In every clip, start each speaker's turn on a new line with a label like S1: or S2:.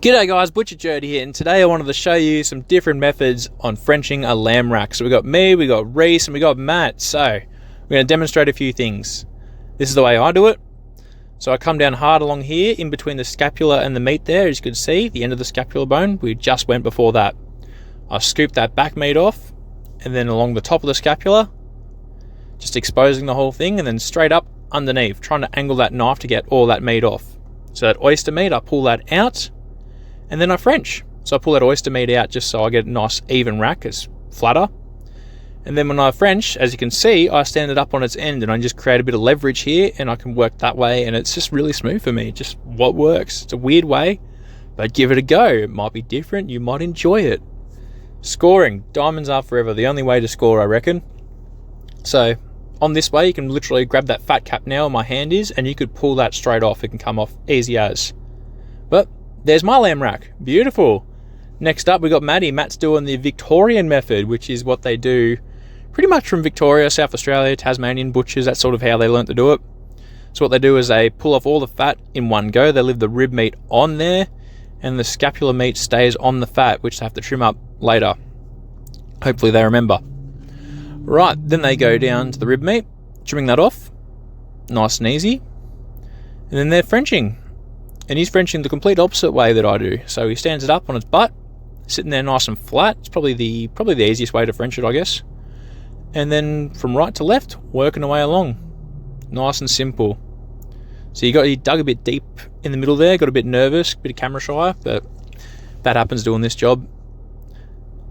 S1: G'day guys, Butcher Jody here, and today I wanted to show you some different methods on Frenching a lamb rack. So we got me, we got Reese, and we got Matt. So we're going to demonstrate a few things. This is the way I do it. So I come down hard along here, in between the scapula and the meat there, as you can see, the end of the scapular bone, we just went before that. I scoop that back meat off, and then along the top of the scapula, just exposing the whole thing, and then straight up underneath, trying to angle that knife to get all that meat off. So that oyster meat, I pull that out, and then I French. So I pull that oyster meat out just so I get a nice even rack, it's flatter. And then when I French, as you can see, I stand it up on its end and I just create a bit of leverage here and I can work that way, and it's just really smooth for me, just what works. It's a weird way, but give it a go. It might be different, you might enjoy it. Scoring, diamonds are forever, the only way to score, I reckon. So on this way, you can literally grab that fat cap now where my hand is, and you could pull that straight off. It can come off easy as. But there's my lamb rack, beautiful. Next up we got Matty. Matt's doing the Victorian method, which is what they do pretty much from Victoria, South Australia, Tasmanian butchers. That's sort of how they learnt to do it. So what they do is they pull off all the fat in one go. They leave the rib meat on there, and the scapular meat stays on the fat, which they have to trim up later. Hopefully they remember. Right, then they go down to the rib meat, trimming that off, nice and easy. And then they're Frenching. And he's Frenching the complete opposite way that I do. So he stands it up on its butt, sitting there nice and flat. It's probably the easiest way to French it, I guess. And then from right to left, working away along. Nice and simple. So he dug a bit deep in the middle there, got a bit nervous, a bit of camera shy, but that happens doing this job.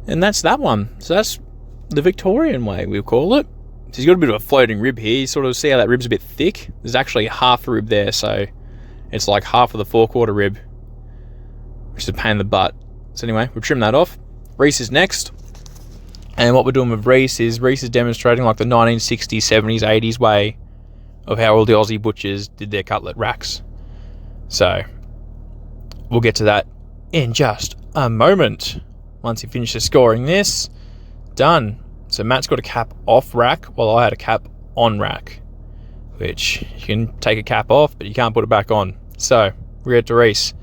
S1: And that's that one. So that's the Victorian way, we'll call it. So he's got a bit of a floating rib here. You sort of see how that rib's a bit thick. There's actually half a rib there, so it's like half of the 4/4 rib, which is a pain in the butt. So anyway, we'll trim that off. Reese is next. And what we're doing with Reese is demonstrating like the 1960s, 70s, 80s way of how all the Aussie butchers did their cutlet racks. So we'll get to that in just a moment. Once he finishes scoring this, done. So Matt's got a cap off rack while I had a cap on rack, which you can take a cap off, but you can't put it back on. So we get to Reese.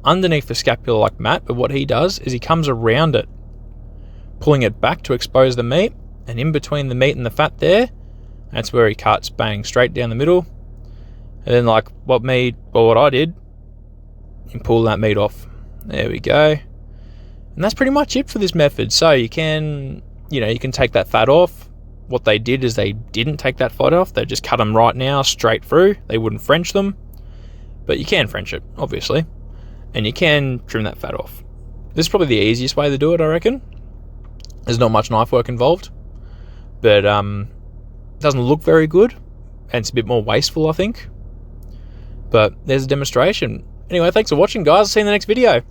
S1: Underneath the scapula like Matt, but what he does is he comes around it, pulling it back to expose the meat, and in between the meat and the fat there, that's where he cuts, bang, straight down the middle. And then like what I did, and pull that meat off. There we go. And that's pretty much it for this method. So you can take that fat off. What they did is they didn't take that fat off. They just cut them right now, straight through. They wouldn't French them. But you can French it, obviously. And you can trim that fat off. This is probably the easiest way to do it, I reckon. There's not much knife work involved. But it doesn't look very good. And it's a bit more wasteful, I think. But there's a demonstration. Anyway, thanks for watching, guys. I'll see you in the next video.